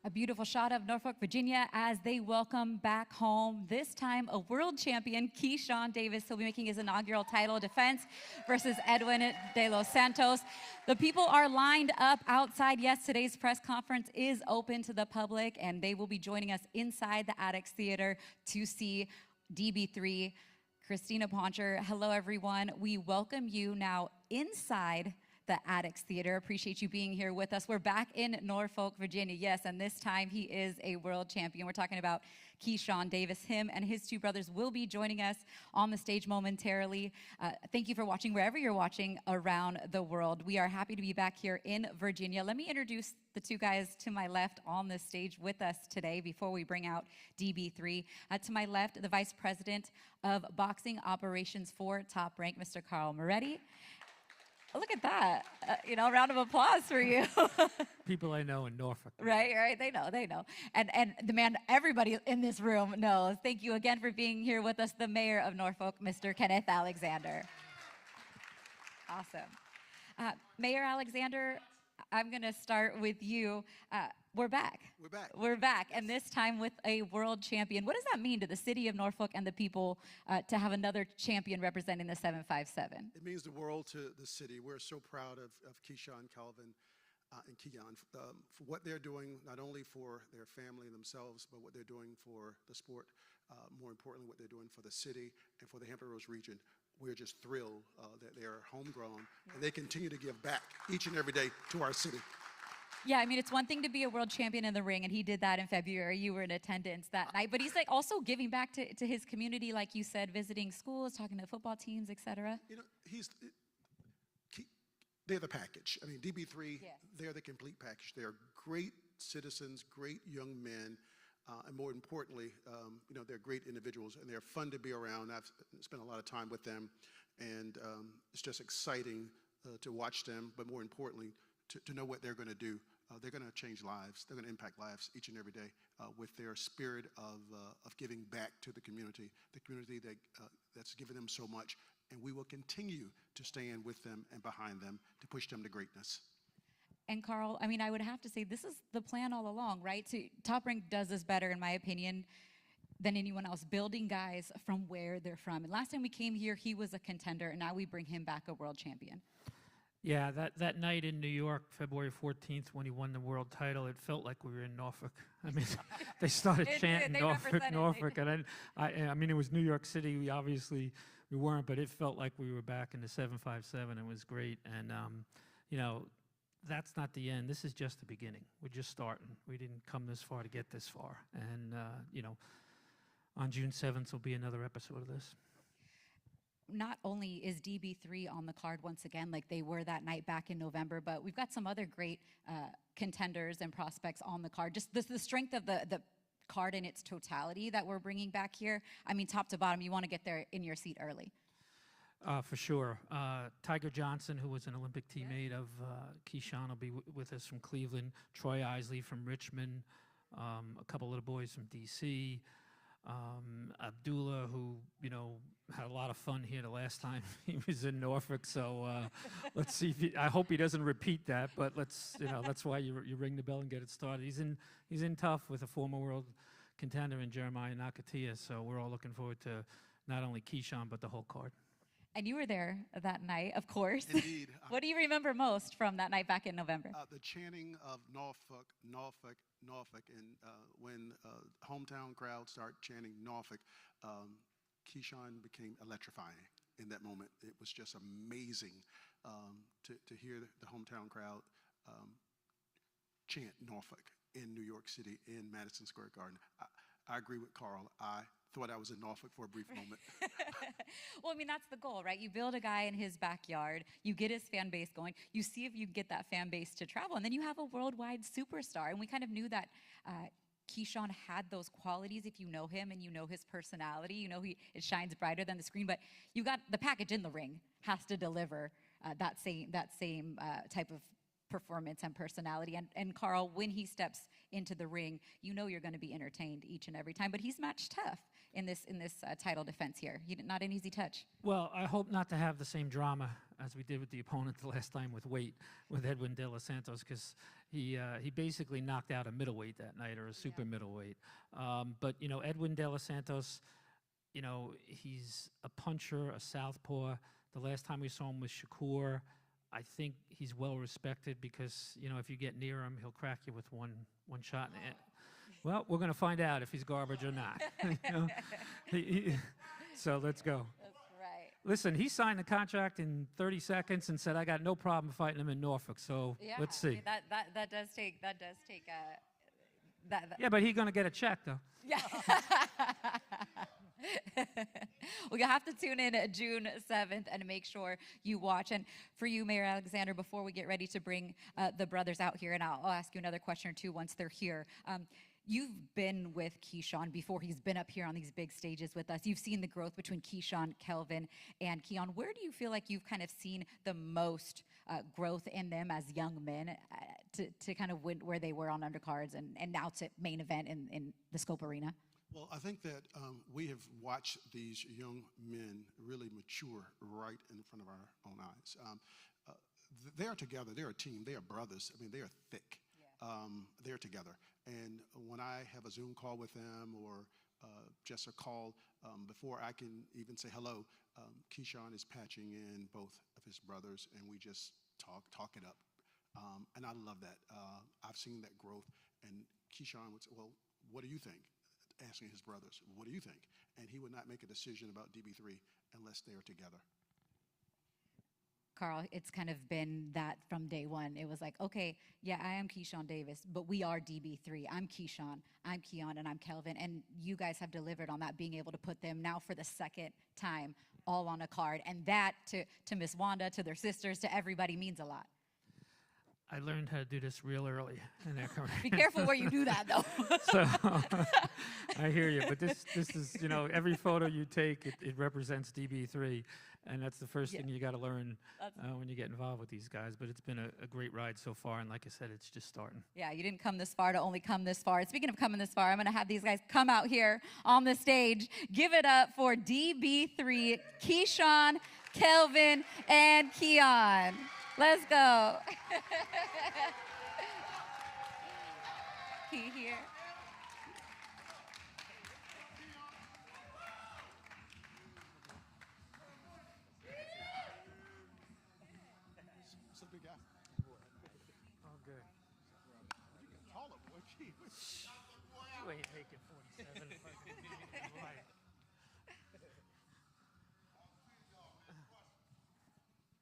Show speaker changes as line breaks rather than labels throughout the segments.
A beautiful shot of Norfolk, Virginia, as they welcome back home, this time a world champion, Keyshawn Davis. He'll be making his inaugural title defense versus Edwin De Los Santos. The people are lined up outside. Yes, today's press conference is open to the public, and they will be joining us inside the Addicts Theater to see DB3. Christina Poncher, hello everyone. We welcome you now inside the Addicts Theater. Appreciate you being here with us. We're back in Norfolk, Virginia. Yes, and this time he is a world champion. We're talking about Keyshawn Davis. Him and his two brothers will be joining us on the stage momentarily. Thank you for watching wherever you're watching around the world. We are happy to be back here in Virginia. Let me introduce the two guys to my left on the stage with us today before we bring out DB3. To my left, the Vice President of Boxing Operations for Top Rank, Mr. Carl Moretti. Look at that. A round of applause for you.
People I know in Norfolk.
Right. They know. And the man everybody in this room knows. Thank you again for being here with us, the Mayor of Norfolk, Mr. Kenneth Alexander. Awesome. Mayor Alexander, I'm going to start with you. We're back. We're back, and this time with a world champion. What does that mean to the city of Norfolk and the people to have another champion representing the 757?
It means the world to the city. We're so proud of Keyshawn, Kelvin, and Keon for what they're doing, not only for their family and themselves, but what they're doing for the sport. More importantly, what they're doing for the city and for the Hampton Roads region. We're just thrilled that they are homegrown, and they continue to give back each and every day to our city.
Yeah, it's one thing to be a world champion in the ring, and he did that in February. You were in attendance that night. But he's also giving back to his community, like you said, visiting schools, talking to football teams, etc.
They're the package. DB3, yes. They're the complete package. They're great citizens, great young men, and more importantly, they're great individuals, and they're fun to be around. I've spent a lot of time with them, and it's just exciting to watch them, but more importantly, to know what they're going to do. They're going to change lives. They're going to impact lives each and every day with their spirit of giving back to the community that's given them so much. And we will continue to stand with them and behind them to push them to greatness.
And Carl, I would have to say this is the plan all along, right? So Top Rank does this better, in my opinion, than anyone else, building guys from where they're from. And last time we came here, he was a contender, and now we bring him back a world champion.
Yeah, that night in New York, February 14th, when he won the world title, it felt like we were in Norfolk. They started chanting Norfolk, and it was New York City. We weren't, but it felt like we were back in the 757. It was great, and that's not the end. This is just the beginning. We're just starting. We didn't come this far to get this far, and on June 7th will be another episode of this.
Not only is DB3 on the card once again, like they were that night back in November, but we've got some other great contenders and prospects on the card. Just the strength of the card in its totality that we're bringing back here. Top to bottom, you want to get there in your seat early.
For sure. Tiger Johnson, who was an Olympic teammate of Keyshawn, will be with us from Cleveland. Troy Isley from Richmond. A couple of the boys from D.C., Abdullah, who had a lot of fun here the last time he was in Norfolk. So let's see if I hope he doesn't repeat that. But that's why you ring the bell and get it started. He's in tough with a former world contender in Jeremiah Nakatia. So we're all looking forward to not only Keyshawn but the whole card.
And you were there that night, of course.
Indeed.
What do you remember most from that night back in November?
The chanting of Norfolk, Norfolk, Norfolk. And when hometown crowd started chanting Norfolk, Keyshawn became electrifying in that moment. It was just amazing to hear the hometown crowd chant Norfolk in New York City, in Madison Square Garden. I agree with Carl. I thought I was in Norfolk for a brief moment.
Well, that's the goal, right? You build a guy in his backyard, you get his fan base going, you see if you can get that fan base to travel, and then you have a worldwide superstar. And we kind of knew that Keyshawn had those qualities. If you know him and you know his personality, it shines brighter than the screen. But you got the package in the ring has to deliver that same type of performance and personality. And Carl, when he steps into the ring, you're going to be entertained each and every time. But he's matched tough in this title defense here. Not an easy touch.
Well, I hope not to have the same drama as we did with the opponent the last time with weight, with Edwin De Los Santos, because he basically knocked out a middleweight that night, or a super middleweight. But, you know, Edwin De Los Santos, you know, he's a puncher, a southpaw. The last time we saw him with Shakur, I think he's well respected because, you know, if you get near him, he'll crack you with one shot. Well, we're going to find out if he's garbage or not. You know? So let's go.
That's right.
Listen, he signed the contract in 30 seconds and said, I got no problem fighting him in Norfolk. So
Yeah,
let's see.
that does take that.
Yeah, but he's going to get a check, though.
Yeah. Well, you'll have to tune in June 7th and make sure you watch. And for you, Mayor Alexander, before we get ready to bring the brothers out here, and I'll ask you another question or two once they're here. You've been with Keyshawn before he's been up here on these big stages with us. You've seen the growth between Keyshawn, Kelvin, and Keon. Where do you feel like you've kind of seen the most growth in them as young men to kind of win where they were on undercards and now to main event in the Scope Arena?
Well, I think that we have watched these young men really mature right in front of our own eyes. They are together. They're a team. They are brothers. I mean, they are thick. Yeah. They're together. And when I have a Zoom call with them or just a call before I can even say hello, Keyshawn is patching in both of his brothers, and we just talk it up. And I love that. I've seen that growth. And Keyshawn would say, well, what do you think? Asking his brothers, what do you think? And he would not make a decision about DB3 unless they are together.
Carl, it's kind of been that from day one. It was like, okay, yeah, I am Keyshawn Davis, but we are DB3. I'm Keyshawn, I'm Keon, and I'm Kelvin. And you guys have delivered on that, being able to put them now for the second time all on a card. And that to Miss Wanda, to their sisters, to everybody means a lot.
I learned how to do this real early in their career.
Be careful where you do that, though.
So I hear you, but this is, you know, every photo you take, it represents DB3, and that's the first thing you got to learn when you get involved with these guys. But it's been a great ride so far, and like I said, it's just starting. Yeah,
you didn't come this far to only come this far. And speaking of coming this far, I'm going to have these guys come out here on the stage. Give it up for DB3, Keyshawn, Kelvin, and Keon. Let's go. Key here.
It's a big guy.
Oh, good.
You get taller, boy. Gee.
You ain't making 47. Right.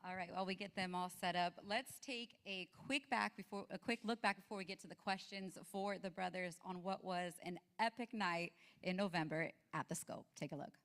All right, while we get them all set up, let's take a quick look back before we get to the questions for the brothers on what was an epic night in November at the Scope. Take a look.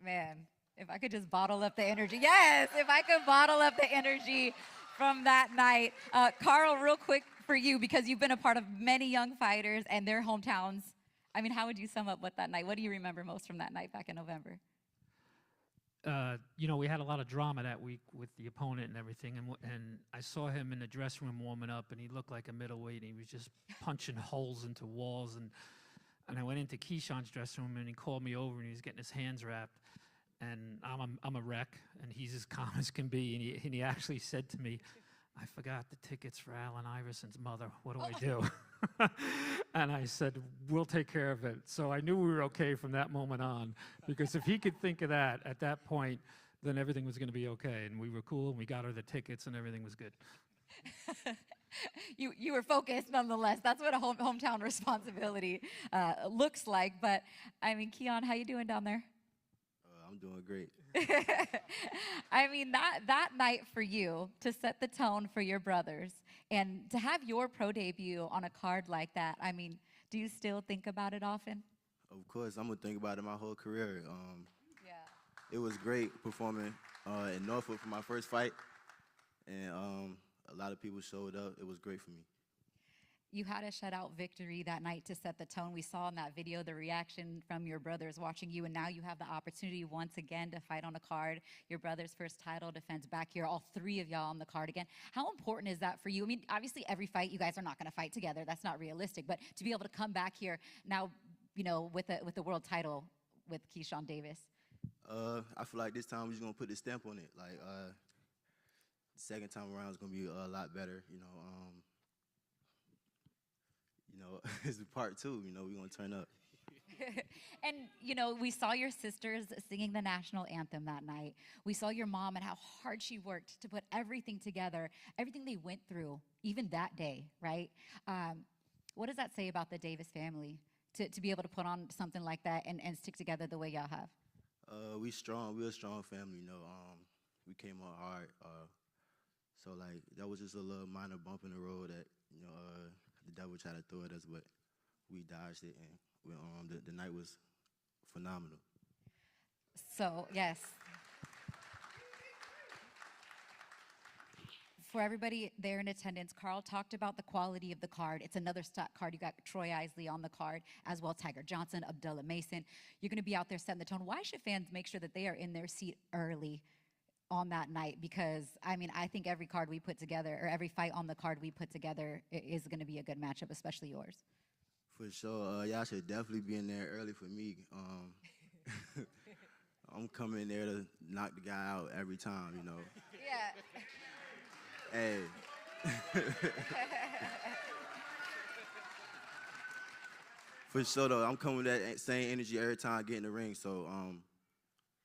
Man, if I could just bottle up the energy. Yes, if I could bottle up the energy from that night. Carl, real quick for you, because you've been a part of many young fighters and their hometowns. I mean, how would you sum up what that night? What do you remember most from that night back in November?
You know, we had a lot of drama that week with the opponent and everything, and I saw him in the dressing room warming up, and he looked like a middleweight, and he was just punching holes into walls, and I went into Keyshawn's dressing room, and he called me over, and he was getting his hands wrapped, and I'm a wreck, and he's as calm as can be, and he actually said to me, "I forgot the tickets for Allen Iverson's mother. What do I do?" And I said, "We'll take care of it." So I knew we were okay from that moment on, because if he could think of that at that point, then everything was going to be okay. And we were cool, and we got her the tickets, and everything was good.
You were focused nonetheless. That's what a hometown responsibility looks like. But, I mean, Keon, how you doing down there?
I'm doing great.
I mean, that night for you, to set the tone for your brothers, and to have your pro debut on a card like that, I mean, do you still think about it often?
Of course, I'm going to think about it my whole career.
Yeah.
It was great performing in Norfolk for my first fight, and a lot of people showed up. It was great for me.
You had a shutout victory that night to set the tone. We saw in that video the reaction from your brothers watching you, and now you have the opportunity once again to fight on a card. Your brother's first title defense back here, all three of y'all on the card again. How important is that for you? I mean, obviously every fight you guys are not going to fight together. That's not realistic. But to be able to come back here now, you know, with the world title with Keyshawn Davis.
I feel like this time we're just going to put the stamp on it. Like, the second time around is going to be a lot better, you know. It's part two, you know, we're going to turn up.
And, you know, we saw your sisters singing the national anthem that night. We saw your mom and how hard she worked to put everything together, everything they went through, even that day, right? What does that say about the Davis family to be able to put on something like that and stick together the way y'all have?
We strong. We're a strong family, you know. We came up hard. So, like, that was just a little minor bump in the road that, you know, the devil tried to throw at us, but we dodged it, and the night was phenomenal.
So, yes. For everybody there in attendance, Carl talked about the quality of the card. It's another stock card. You got Troy Isley on the card, as well Tiger Johnson, Abdullah Mason. You're going to be out there setting the tone. Why should fans make sure that they are in their seat early on that night? Because, I mean, I think every card we put together, or every fight on the card we put together, is going to be a good matchup, especially yours.
For sure. Y'all should definitely be in there early for me. I'm coming in there to knock the guy out every time, you know.
Yeah.
Hey. For sure, though, I'm coming with that same energy every time I get in the ring. So,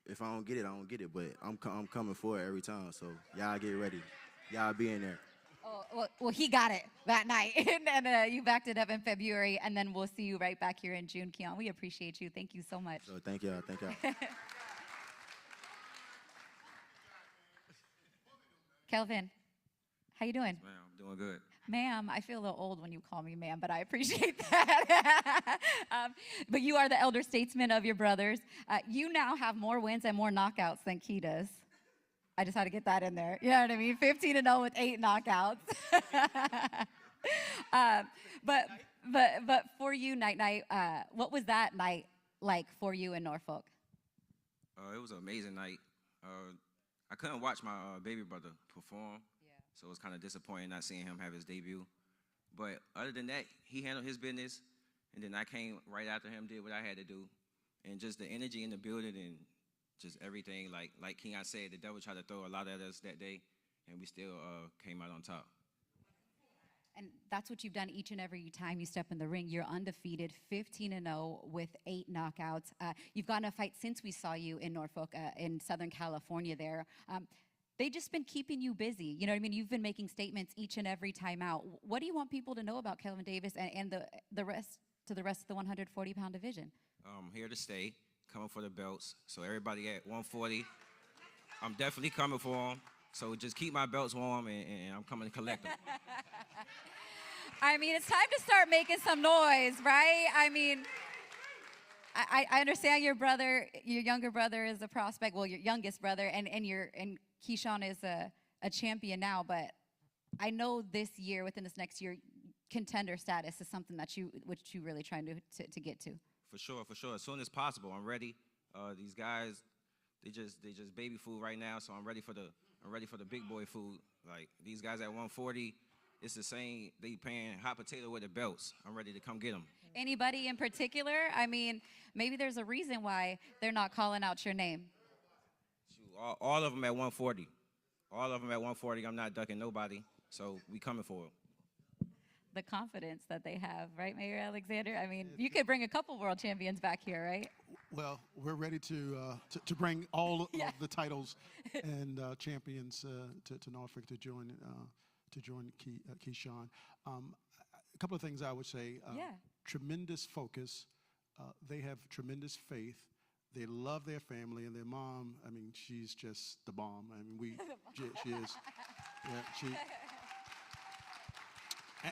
if I don't get it, I don't get it. But I'm coming for it every time. So, y'all get ready. Y'all be in there.
Oh, well, he got it that night. And you backed it up in February. And then we'll see you right back here in June, Keon. We appreciate you. Thank you so much.
So, thank y'all. Thank y'all.
Kelvin, how you doing?
Ma'am, I'm doing good.
Ma'am, I feel a little old when you call me ma'am, but I appreciate that. But you are the elder statesman of your brothers. You now have more wins and more knockouts than Key does. I just had to get that in there. You know what I mean? 15-0 with 8 knockouts. But for you, Night, what was that night like for you in Norfolk?
It was an amazing night. I couldn't watch my baby brother perform, so it was kind of disappointing not seeing him have his debut. But other than that, he handled his business, and then I came right after him, did what I had to do. And just the energy in the building and just everything, like Keon said, the devil tried to throw a lot at us that day, and we still came out on top.
And that's what you've done each and every time you step in the ring. You're undefeated, 15-0 with 8 knockouts. You've gotten a fight since we saw you in Norfolk, in Southern California there. They've just been keeping you busy. You know what I mean? You've been making statements each and every time out. What do you want people to know about Kelvin Davis and the rest of the 140-pound division?
I'm here to stay, coming for the belts. So everybody at 140, I'm definitely coming for them. So just keep my belts warm, and I'm coming to collect them.
I mean, it's time to start making some noise, right? I mean, I understand your brother, your younger brother is a prospect. Well, your youngest brother, and Keyshawn is a champion now. But I know this year, within this next year, contender status is something that you really trying to get to.
For sure, for sure. As soon as possible, I'm ready. These guys, they just baby food right now, so I'm ready for the big boy food. Like these guys at 140, it's the same. They paying hot potato with the belts. I'm ready to come get them.
Anybody in particular? I mean, maybe there's a reason why they're not calling out your name.
Shoot, all of them at 140. All of them at 140. I'm not ducking nobody. So we coming for it.
The confidence that they have, right, Mayor Alexander? I mean, you could bring a couple world champions back here, right?
Well, we're ready to bring all of the titles and champions to Norfolk to join Keyshawn. A couple of things I would say. Tremendous focus. They have tremendous faith. They love their family and their mom. I mean, she's just the bomb. I mean, she is. Yeah,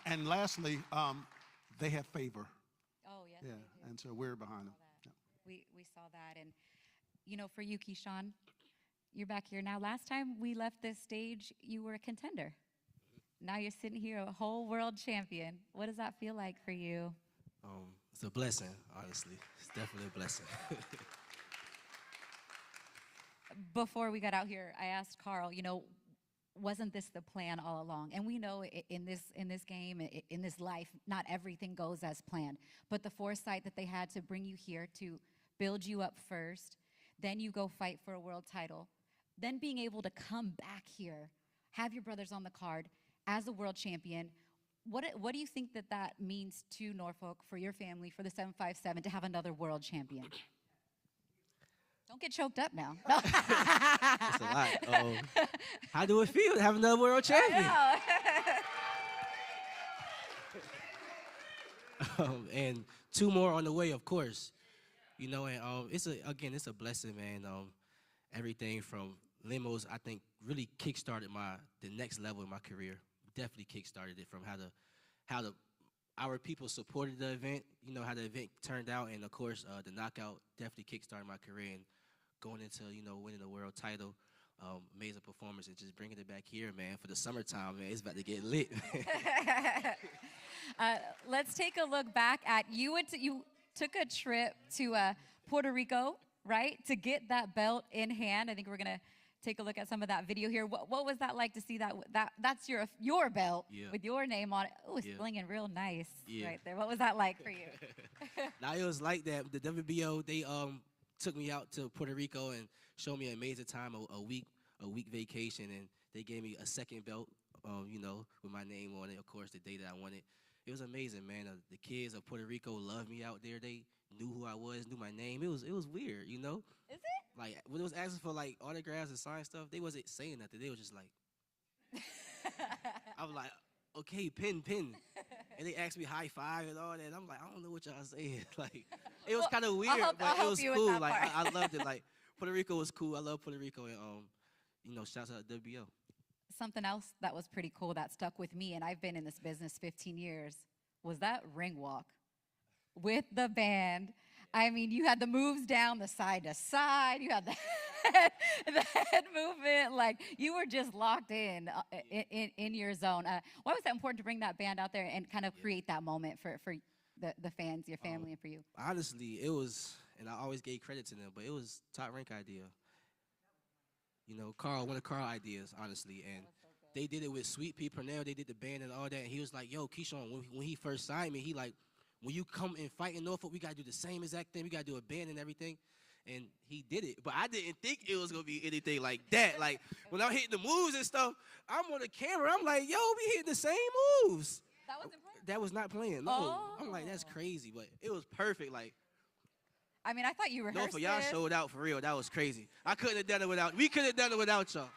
And lastly, they have favor.
Oh, yes.
Yeah, and so we're behind them. Yeah.
We saw that. And, you know, for you, Keyshawn, you're back here now. Last time we left this stage, you were a contender. Now you're sitting here, a whole world champion. What does that feel like for you?
It's a blessing, honestly. It's definitely a blessing.
Before we got out here, I asked Carl, you know, wasn't this the plan all along? And we know in this game, in this life, not everything goes as planned. But the foresight that they had to bring you here to build you up first, then you go fight for a world title, then being able to come back here, have your brothers on the card as a world champion. What do you think that means to Norfolk, for your family, for the 757, to have another world champion? Don't get choked up now.
It's a lot. How do it feel to have another world champion? And 2 more on the way, of course. You know, and it's a blessing, man. Everything from limos, I think, really kickstarted the next level in my career. Definitely kickstarted it from how our people supported the event. You know how the event turned out, and of course the knockout definitely kickstarted my career. And going into winning the world title, amazing performance, and just bringing it back here, man, for the summertime, man. It's about to get lit.
Let's take a look back at you took a trip to Puerto Rico, right, to get that belt in hand. I think we're gonna take a look at some of that video here. What was that like to see that's your belt with your name on it? Oh, it's blinging real nice right there. What was that like for you?
Now it was like that. The WBO, they took me out to Puerto Rico and showed me an amazing time, a week vacation, and they gave me a second belt, with my name on it, of course, the day that I won it. It was amazing, man. The kids of Puerto Rico loved me out there. They knew who I was, knew my name. It was weird, you know?
Is it?
Like, when it was asking for, like, autographs and signed stuff, they wasn't saying nothing. They were just like, I was like, okay, pin. And they asked me high five and all that. I'm like, I don't know what y'all saying. Like, it was kind of weird, but it was cool. Like, I loved it. Like, Puerto Rico was cool. I love Puerto Rico. And, shouts out to WBO.
Something else that was pretty cool that stuck with me, and I've been in this business 15 years, was that ring walk with the band. I mean, you had the moves down the side to side. You had the head movement. Like, you were just locked in your zone. Why was that important to bring that band out there and kind of create that moment for the fans, your family, and for you?
Honestly, it was, and I always gave credit to them, but it was Top Rank idea. Carl, one of Carl ideas, honestly, and they did it with Sweet Pea Purnell. They did the band and all that, and he was like, yo, Keyshawn, when he first signed me, he like, when you come and fight in Norfolk, we got to do the same exact thing. We got to do a band and everything. And he did it. But I didn't think it was going to be anything like that. Like, when I'm hitting the moves and stuff, I'm on the camera. I'm like, yo, we hitting the same moves.
That wasn't playing?
That was not playing, no.
Oh.
I'm like, that's crazy. But it was perfect. Like,
I mean, I thought you rehearsed
Norfolk, y'all showed out for real. That was crazy. We couldn't have done it without y'all.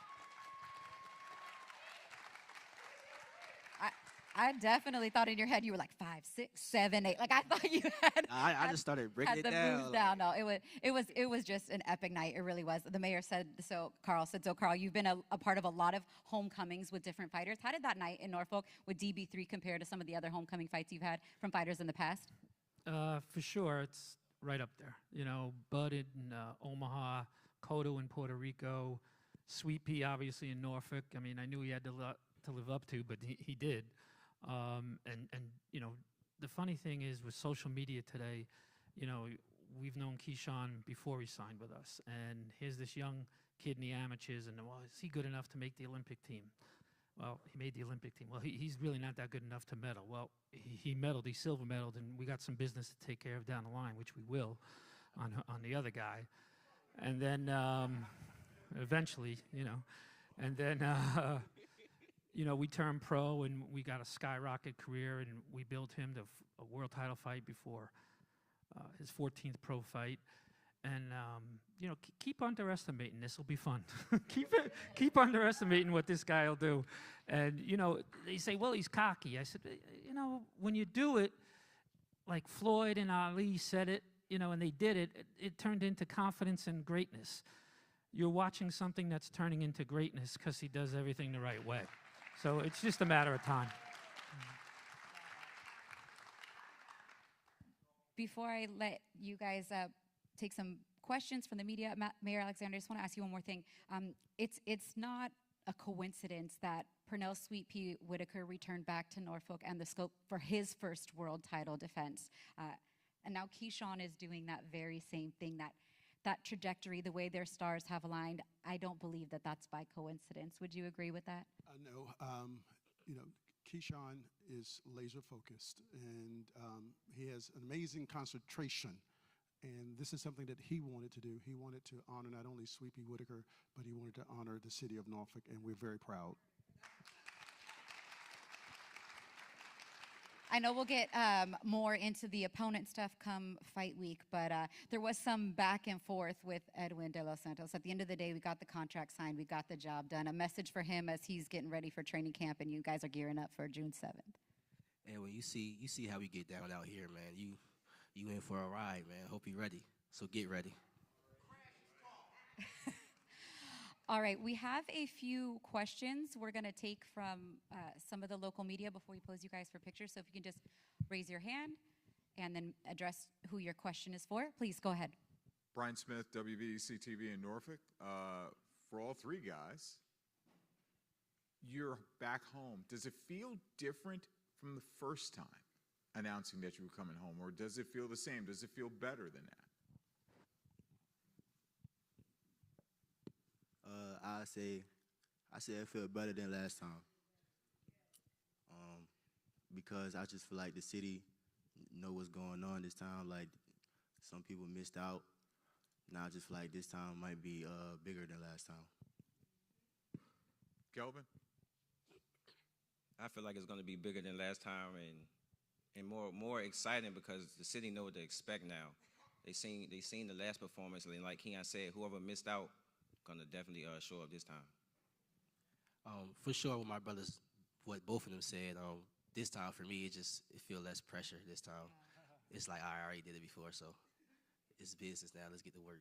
I definitely thought in your head you were like 5, 6, 7, 8. Like, I thought you had.
I just started breaking it down.
Moves down. No, it was just an epic night. It really was. The mayor said so. Carl said so. Carl, you've been a part of a lot of homecomings with different fighters. How did that night in Norfolk with DB3 compare to some of the other homecoming fights you've had from fighters in the past?
For sure, right up there. You know, Bud in Omaha, Cotto in Puerto Rico, Sweet Pea obviously in Norfolk. I mean, I knew he had to live up to, but he did. And you know, the funny thing is with social media today, you know, we've known Keyshawn before he signed with us, and here's this young kid in the amateurs, and well, is he good enough to make the Olympic team? Well, he made the Olympic team. Well, he's really not that good enough to medal. Well, he medaled, he silver medaled, and we got some business to take care of down the line, which we will on the other guy. And then eventually, you know, and then, you know, we turned pro and we got a skyrocket career, and we built him to a world title fight before his 14th pro fight. And, you know, keep underestimating. This will be fun. keep underestimating what this guy will do. And, you know, they say, well, he's cocky. I said, you know, when you do it, like Floyd and Ali said it, you know, and they did it, it turned into confidence and greatness. You're watching something that's turning into greatness because he does everything the right way. So it's just a matter of time.
Before I let you guys take some questions from the media, Mayor Alexander, I just want to ask you one more thing. It's not a coincidence that Pernell Sweet Pea Whitaker returned back to Norfolk and the scope for his first world title defense. And now Keyshawn is doing that very same thing, that trajectory, the way their stars have aligned. I don't believe that that's by coincidence. Would you agree with that?
No. You know, Keyshawn is laser focused, and he has an amazing concentration. And this is something that he wanted to do. He wanted to honor not only Sweet Pea Whitaker, but he wanted to honor the city of Norfolk, and we're very proud.
I know we'll get more into the opponent stuff come fight week, but there was some back and forth with Edwin De Los Santos. At the end of the day, we got the contract signed, we got the job done. A message for him as he's getting ready for training camp, and you guys are gearing up for June 7th.
And when you see how we get down out here, man, you in for a ride, man. Hope you're ready. So get ready.
All right, we have a few questions we're going to take from some of the local media before we pose you guys for pictures. So if you can just raise your hand and then address who your question is for. Please go ahead.
Brian Smith, WVEC TV in Norfolk. For all three guys, you're back home. Does it feel different from the first time announcing that you were coming home, or does it feel the same? Does it feel better than that?
I say it feel better than last time. Because I just feel like the city know what's going on this time. Like some people missed out. Now I just feel like this time might be bigger than last time.
Kelvin?
I feel like it's going to be bigger than last time and more exciting because the city know what to expect now. They seen the last performance, and like Keon said, whoever missed out gonna definitely show up this time.
For sure, what my brothers, what both of them said. This time for me, it feel less pressure this time. It's like I already did it before, so it's business now. Let's get to work.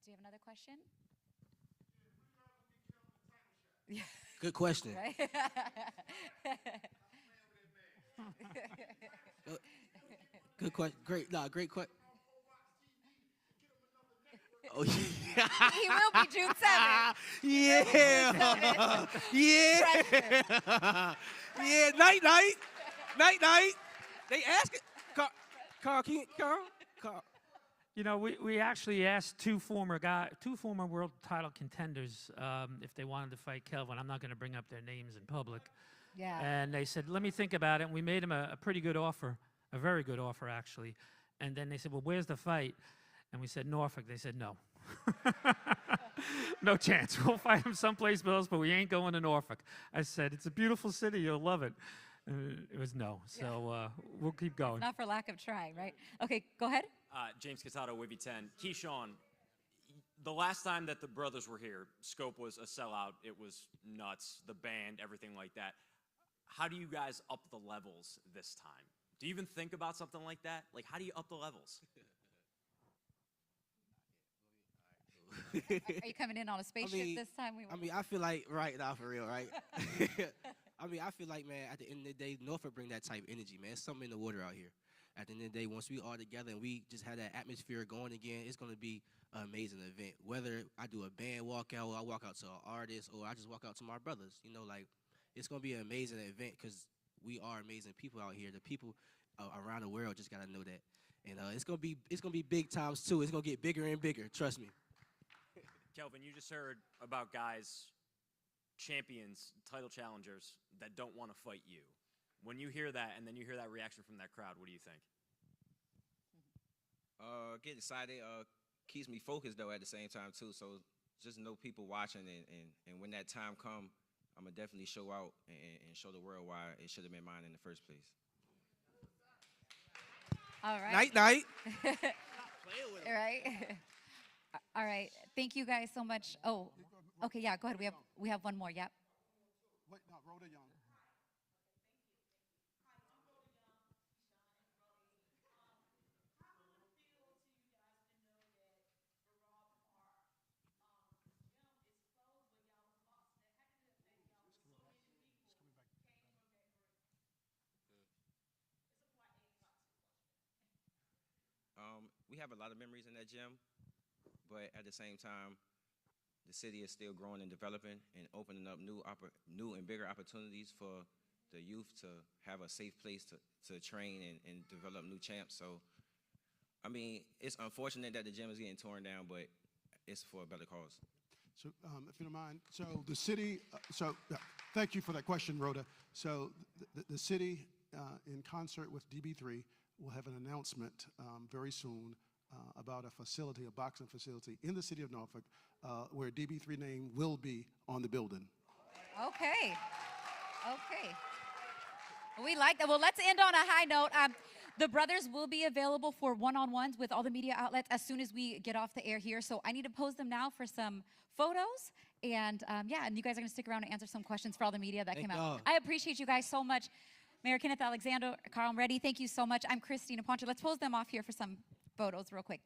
Do you have another question?
Good question.
Right?
Good question. Great question. Oh, yeah.
He will be June 7th.
Yeah. Yeah. Yeah. Night. They ask it. Carl.
You know, we actually asked two former world title contenders if they wanted to fight Kelvin. I'm not going to bring up their names in public.
Yeah.
And they said, let me think about it. And we made them a pretty good offer, a very good offer, actually. And then they said, well, where's the fight? And we said, Norfolk. They said, no. No chance. We'll fight them someplace else, but we ain't going to Norfolk. I said, it's a beautiful city. You'll love it. It was no. So we'll keep going.
Not for lack of trying, right? Okay, go ahead.
James Casato, Wavy 10. Keyshawn, the last time that the brothers were here, Scope was a sellout. It was nuts, the band, everything like that. How do you guys up the levels this time? Do you even think about something like that? Like, how do you up the levels?
Are you coming in on a spaceship this time?
I feel like, right now, for real, right? I feel like, man, at the end of the day, Norfolk bring that type of energy, man. It's something in the water out here. at the end of the day, once we all together and we just have that atmosphere going again, it's going to be an amazing event. Whether I do a band walkout, or I walk out to an artist, or I just walk out to my brothers, you know, like, it's going to be an amazing event because we are amazing people out here. The people around the world just got to know that. And it's gonna be big times too. It's gonna get bigger and bigger. Trust me.
Kelvin, you just heard about guys, champions, title challengers that don't want to fight you. When you hear that, and then you hear that reaction from that crowd, what do you think?
Get excited. Keeps me focused though at the same time too. So just know people watching, and when that time come, I'm gonna definitely show out and show the world why it should have been mine in the first place.
All right.
Night, night.
All right. All right. Thank you guys so much. Oh, okay. Yeah. Go ahead. We have one more. Yep.
Wait, no, Rhoda Young.
We have a lot of memories in that gym, but at the same time, the city is still growing and developing and opening up new and bigger opportunities for the youth to have a safe place to train and develop new champs. So, I mean, it's unfortunate that the gym is getting torn down, but it's for a better cause.
So, if you don't mind, so the city, thank you for that question, Rhoda. So, the city, in concert with DB3, will have an announcement very soon about a facility, a boxing facility in the city of Norfolk, where DB3 name will be on the building.
Okay. Okay. We like that. Well, let's end on a high note. The brothers will be available for one-on-ones with all the media outlets as soon as we get off the air here. So I need to pose them now for some photos. And yeah, and you guys are going to stick around and answer some questions for all the media that came out. I appreciate you guys so much. Mayor Kenneth Alexander, Carl Reddy, thank you so much. I'm Christina Poncho. Let's pose them off here for some photos real quick.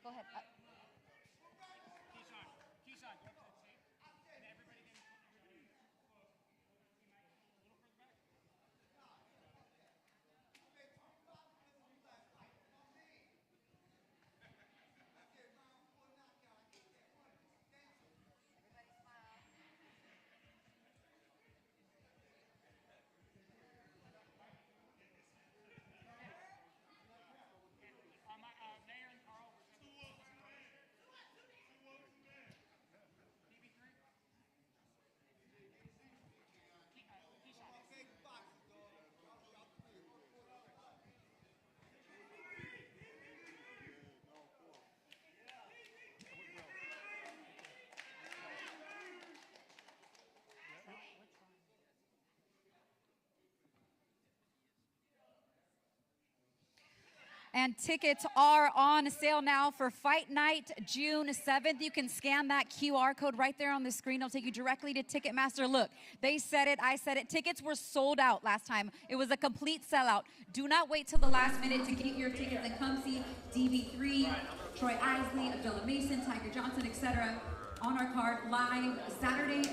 Go ahead. And tickets are on sale now for Fight Night, June 7th. You can scan that QR code right there on the screen. It'll take you directly to Ticketmaster. Look, they said it, I said it. Tickets were sold out last time. It was a complete sellout. Do not wait till the last minute to get your tickets and come see DB3, Troy Isley, Abdullah Mason, Tiger Johnson, etc. on our card live Saturday.